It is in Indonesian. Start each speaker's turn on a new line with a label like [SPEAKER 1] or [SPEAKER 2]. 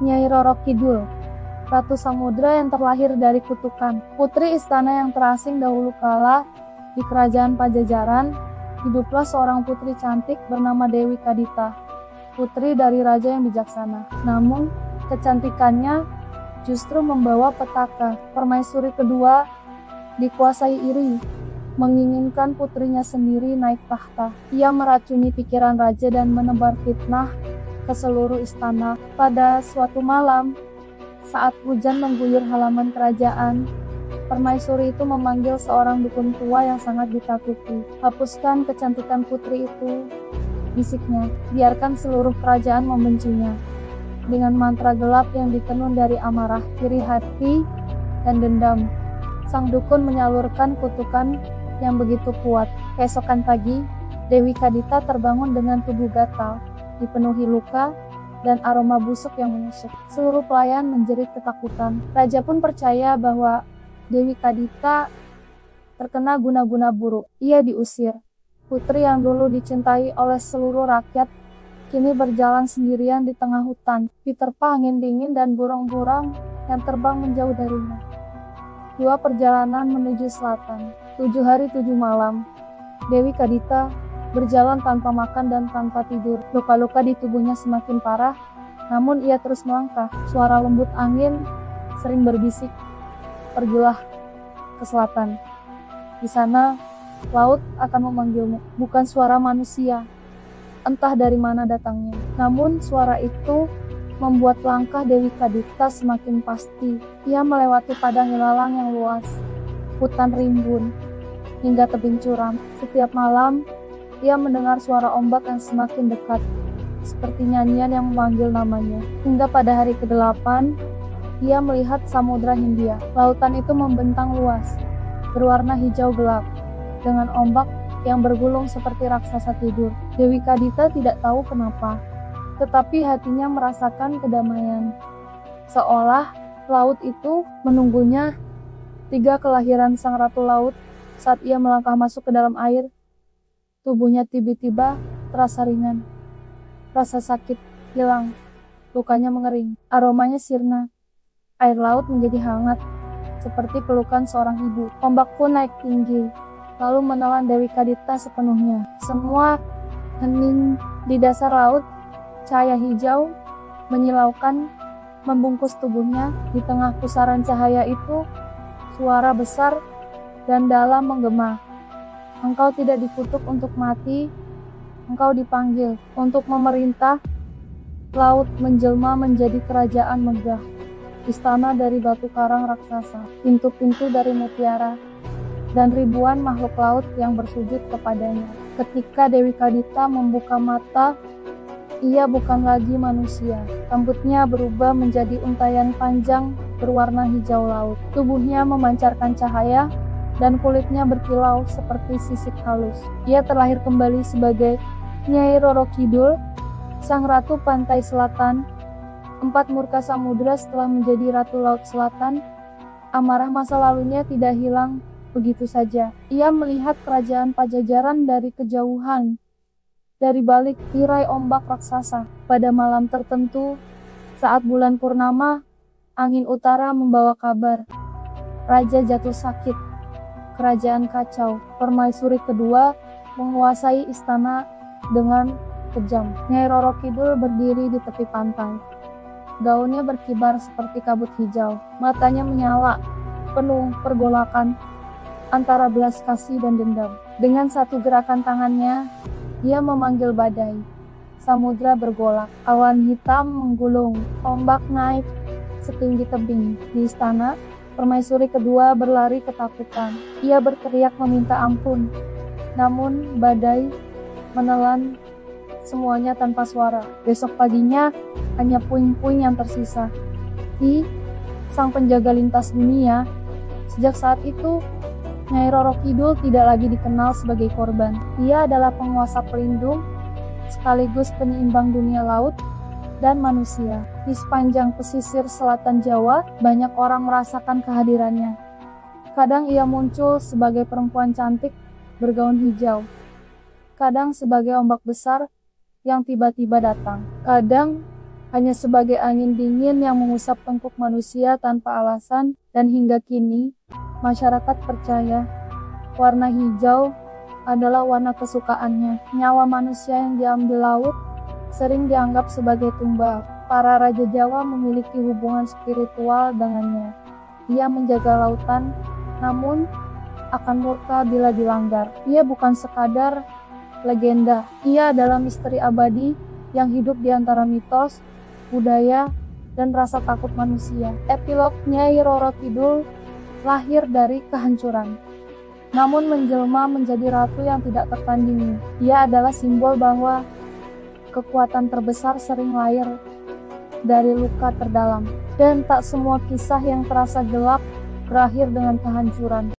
[SPEAKER 1] Nyai Roro Kidul, Ratu Samudra yang terlahir dari kutukan, putri istana yang terasing dahulu kala di kerajaan Pajajaran. Hiduplah seorang putri cantik bernama Dewi Kadita, putri dari raja yang bijaksana. Namun, kecantikannya justru membawa petaka. Permaisuri kedua dikuasai iri, menginginkan putrinya sendiri naik tahta. Ia meracuni pikiran raja dan menebar fitnah ke seluruh istana. Pada suatu malam, saat hujan mengguyur halaman kerajaan, permaisuri itu memanggil seorang dukun tua yang sangat ditakuti. "Hapuskan kecantikan putri itu," bisiknya. "Biarkan seluruh kerajaan membencinya." Dengan mantra gelap yang ditenun dari amarah, iri hati, dan dendam, sang dukun menyalurkan kutukan yang begitu kuat. Keesokan pagi, Dewi Kadita terbangun dengan tubuh gatal, dipenuhi luka, dan aroma busuk yang menusuk. Seluruh pelayan menjerit ketakutan. Raja pun percaya bahwa Dewi Kadita terkena guna-guna buruk. Ia diusir. Putri yang dulu dicintai oleh seluruh rakyat kini berjalan sendirian di tengah hutan, diterpa angin dingin dan burung-burung yang terbang menjauh darinya. 2 perjalanan menuju selatan. 7 hari 7 malam. Dewi Kadita berjalan tanpa makan dan tanpa tidur. Luka-luka di tubuhnya semakin parah, namun ia terus melangkah. Suara lembut angin sering berbisik, "Pergilah ke selatan. Di sana, laut akan memanggilmu." Bukan suara manusia, entah dari mana datangnya. Namun suara itu membuat langkah Dewi Kadita semakin pasti. Ia melewati padang ilalang yang luas, hutan rimbun, hingga tebing curam. Setiap malam, ia mendengar suara ombak yang semakin dekat, seperti nyanyian yang memanggil namanya. Hingga pada hari ke-8, ia melihat Samudra Hindia. Lautan itu membentang luas, berwarna hijau gelap, dengan ombak yang bergulung seperti raksasa tidur. Dewi Kadita tidak tahu kenapa, tetapi hatinya merasakan kedamaian. Seolah laut itu menunggunya. 3 kelahiran sang Ratu Laut. Saat ia melangkah masuk ke dalam air, tubuhnya tiba-tiba terasa ringan. Rasa sakit hilang, lukanya mengering, aromanya sirna. Air laut menjadi hangat, seperti pelukan seorang ibu. Ombak pun naik tinggi, lalu menelan Dewi Kadita sepenuhnya. Semua hening di dasar laut. Cahaya hijau menyilaukan membungkus tubuhnya. Di tengah pusaran cahaya itu, suara besar dan dalam menggema. "Engkau tidak dikutuk untuk mati, engkau dipanggil untuk memerintah." Laut menjelma menjadi kerajaan megah. Istana dari batu karang raksasa, pintu-pintu dari mutiara, dan ribuan makhluk laut yang bersujud kepadanya. Ketika Dewi Kadita membuka mata, ia bukan lagi manusia. Rambutnya berubah menjadi untayan panjang berwarna hijau laut. Tubuhnya memancarkan cahaya, dan kulitnya berkilau seperti sisik halus. Ia terlahir kembali sebagai Nyai Roro Kidul, sang Ratu Pantai Selatan. 4 murka samudra setelah menjadi Ratu Laut Selatan, amarah masa lalunya tidak hilang begitu saja. Ia melihat kerajaan Pajajaran dari kejauhan, dari balik tirai ombak raksasa. Pada malam tertentu, saat bulan purnama, angin utara membawa kabar. Raja jatuh sakit. Kerajaan kacau. Permaisuri kedua menguasai istana dengan kejam. Nyai Roro Kidul berdiri di tepi pantai. Gaunnya berkibar seperti kabut hijau. Matanya menyala, penuh pergolakan antara belas kasih dan dendam. Dengan satu gerakan tangannya, ia memanggil badai. Samudra bergolak, awan hitam menggulung, ombak naik setinggi tebing. Di istana, permaisuri kedua berlari ketakutan. Ia berteriak meminta ampun, namun badai menelan semuanya tanpa suara. Besok paginya, hanya puing-puing yang tersisa. Sang penjaga lintas dunia. Sejak saat itu, Nyai Roro Kidul tidak lagi dikenal sebagai korban. Ia adalah penguasa pelindung, sekaligus penyeimbang dunia laut dan manusia. Di sepanjang pesisir selatan Jawa, banyak orang merasakan kehadirannya. Kadang ia muncul sebagai perempuan cantik bergaun hijau. Kadang sebagai ombak besar yang tiba-tiba datang. Kadang hanya sebagai angin dingin yang mengusap tengkuk manusia tanpa alasan, dan hingga kini, masyarakat percaya warna hijau adalah warna kesukaannya. Nyawa manusia yang diambil laut sering dianggap sebagai tumbal. Para raja Jawa memiliki hubungan spiritual dengannya. Ia menjaga lautan, namun akan murka bila dilanggar. Ia bukan sekadar legenda, ia adalah misteri abadi yang hidup di antara mitos, budaya, dan rasa takut manusia. Epilog Nyai Roro Kidul lahir dari kehancuran, namun menjelma menjadi ratu yang tidak tertandingi. Ia adalah simbol bahwa kekuatan terbesar sering lahir dari luka terdalam, dan tak semua kisah yang terasa gelap berakhir dengan kehancuran.